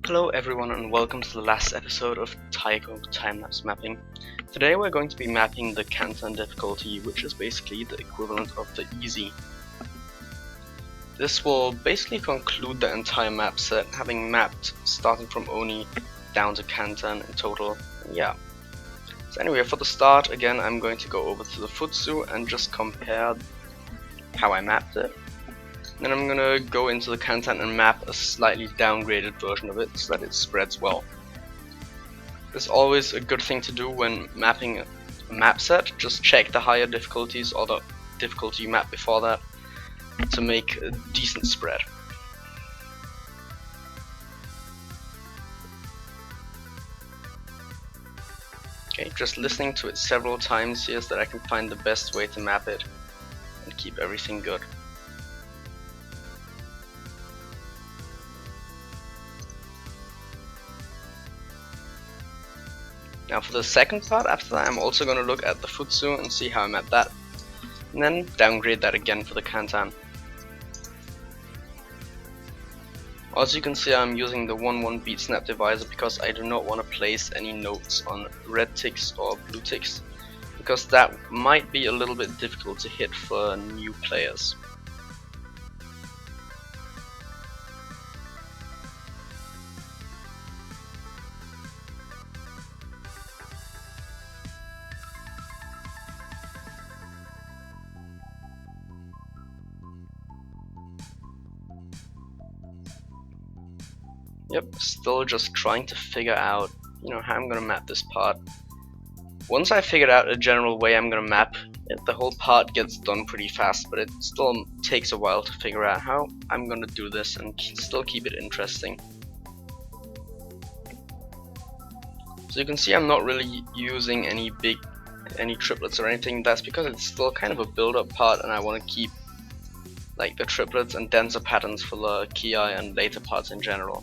Hello everyone and welcome to the last episode of Taiko time-lapse mapping. Today we're going to be mapping the Kantan difficulty, which is basically the equivalent of the easy. This will basically conclude the entire map set, having mapped starting from Oni down to Kantan in total. Yeah. So anyway, for the start, again I'm going to go over to the Futsu and just compare how I mapped it. Then I'm gonna go into the Kantan and map a slightly downgraded version of it so that it spreads well. It's always a good thing to do when mapping a map set. Just check the higher difficulties or the difficulty you mapped before that to make a decent spread. Okay, just listening to it several times here so that I can find the best way to map it and keep everything good. Now for the second part, after that I'm also going to look at the Futsu and see how I map that, and then downgrade that again for the Kantan. As you can see, I'm using the 1-1 beat snap divisor because I do not want to place any notes on red ticks or blue ticks, because that might be a little bit difficult to hit for new players. Yep, still just trying to figure out, how I'm gonna map this part. Once I figured out a general way I'm gonna map it, the whole part gets done pretty fast, but it still takes a while to figure out how I'm gonna do this and still keep it interesting. So you can see I'm not really using any triplets or anything. That's because it's still kind of a build-up part and I want to keep like the triplets and denser patterns for the Ki and later parts in general.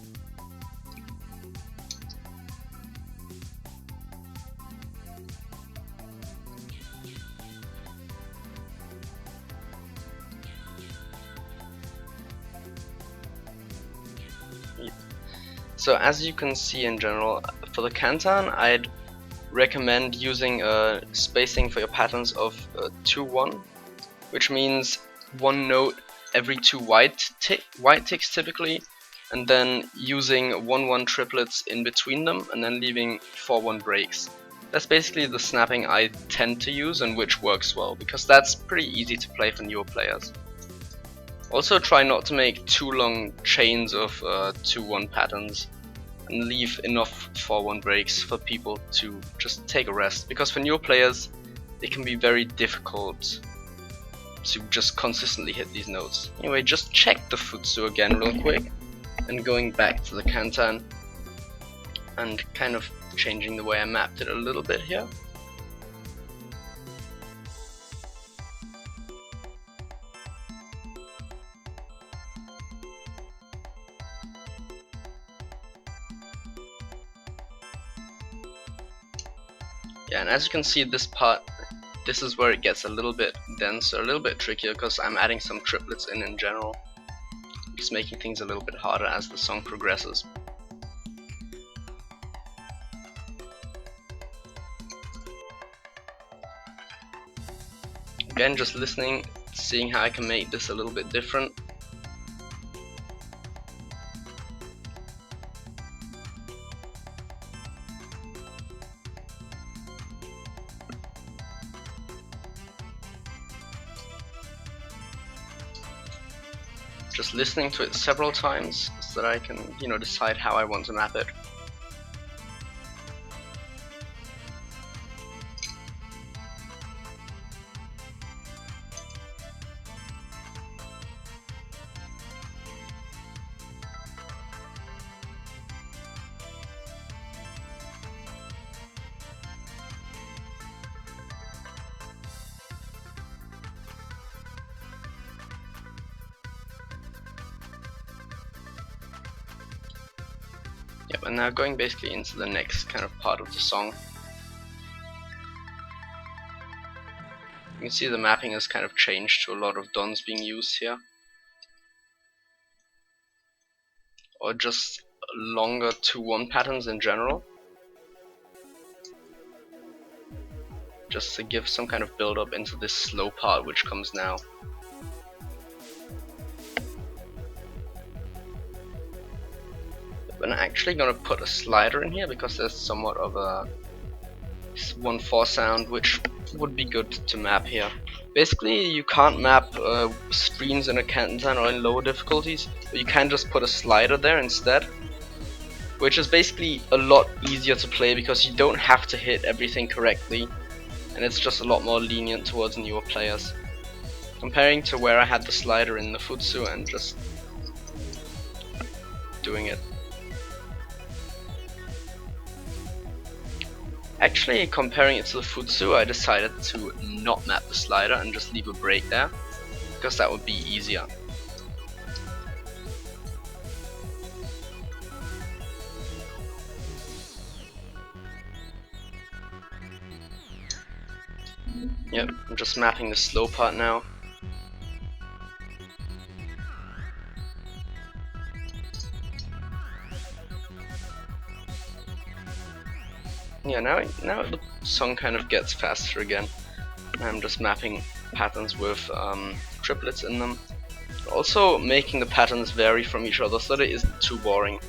So as you can see in general, for the Kantan, I'd recommend using a spacing for your patterns of 2-1, which means one note every two white ticks typically, and then using 1-1 triplets in between them, and then leaving 4-1 breaks. That's basically the snapping I tend to use and which works well, because that's pretty easy to play for newer players. Also try not to make too long chains of 2-1 patterns and leave enough 4-1 breaks for people to just take a rest, because for newer players it can be very difficult to just consistently hit these notes. Anyway, just check the Futsu again real quick and going back to the Kantan and kind of changing the way I mapped it a little bit here. Yeah, and as you can see, this is where it gets a little bit denser, a little bit trickier, because I'm adding some triplets in general. Just making things a little bit harder as the song progresses. Again, just listening, seeing how I can make this a little bit different. Just listening to it several times so that I can, decide how I want to map it. Yep, and now going basically into the next kind of part of the song. You can see the mapping has kind of changed to a lot of dons being used here. Or just longer 2-1 patterns in general, just to give some kind of build up into this slow part which comes now. I'm actually gonna put a slider in here because there's somewhat of a 1/4 sound which would be good to map here. Basically, you can't map screens in a Kantan or in lower difficulties, but you can just put a slider there instead, which is basically a lot easier to play because you don't have to hit everything correctly, and it's just a lot more lenient towards newer players. Comparing to where I had the slider in the Futsu and just doing it. Actually, comparing it to the Futsu, I decided to not map the slider and just leave a break there, because that would be easier. Yep, I'm just mapping the slow part now. Yeah, now the song kind of gets faster again. I'm just mapping patterns with triplets in them. Also making the patterns vary from each other so that it isn't too boring.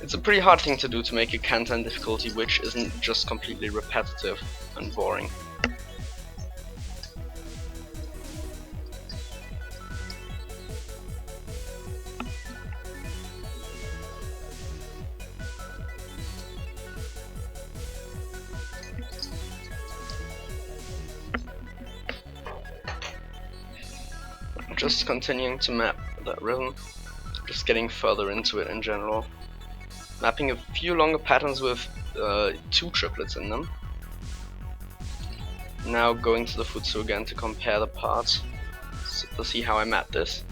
It's a pretty hard thing to do, to make a Kantan difficulty which isn't just completely repetitive and boring. Just continuing to map that rhythm, just getting further into it in general. Mapping a few longer patterns with 2 triplets in them. Now going to the Futsu again to compare the parts, to see how I map this.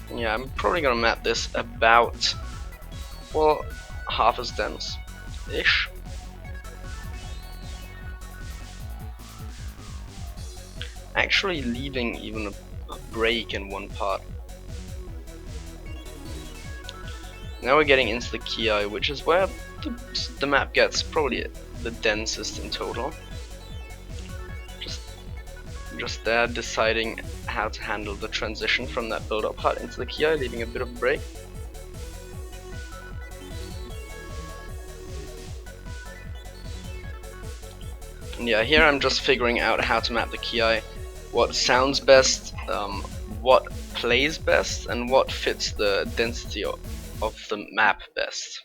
And yeah, I'm probably gonna map this about, well, half as dense-ish. Actually leaving even a break in one part. Now we're getting into the Ki, which is where the map gets probably the densest in total. Just there deciding how to handle the transition from that build-up part into the Ki, leaving a bit of a break. And yeah, here I'm just figuring out how to map the Ki, what sounds best, what plays best, and what fits the density of the map best.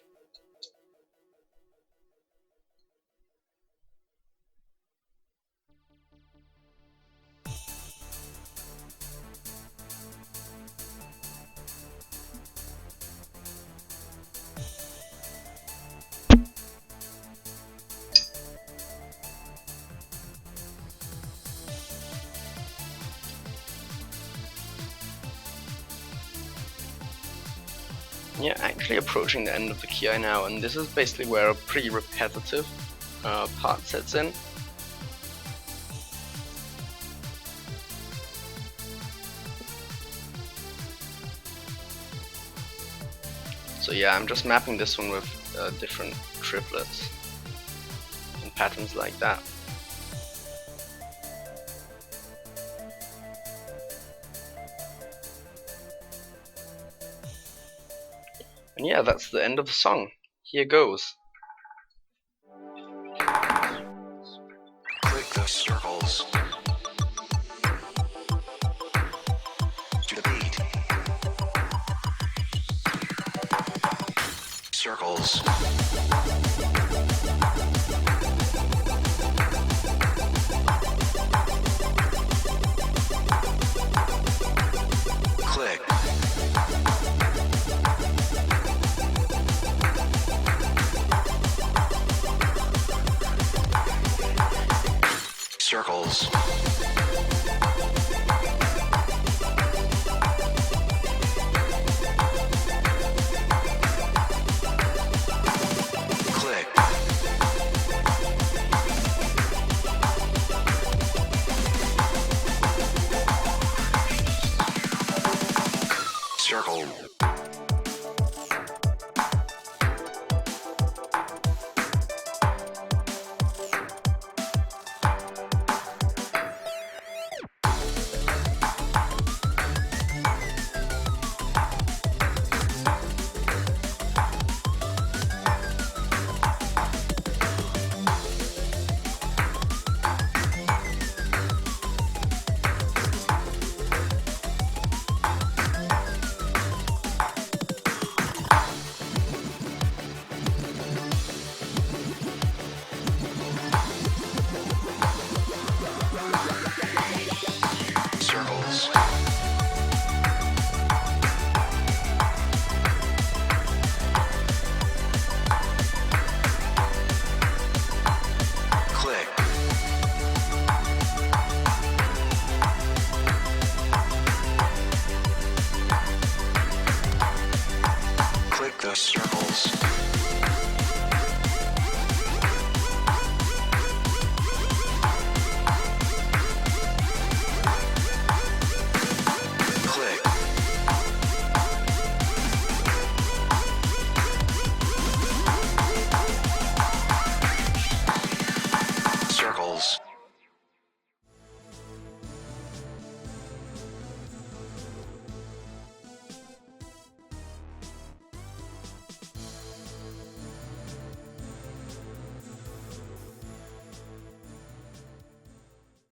Yeah, actually approaching the end of the Ki now, and this is basically where a pretty repetitive part sets in. So yeah, I'm just mapping this one with different triplets and patterns like that. And yeah, that's the end of the song. Here goes. Click the circles to the beat. Circles. Click. Circles. Click. Circle. like the circles.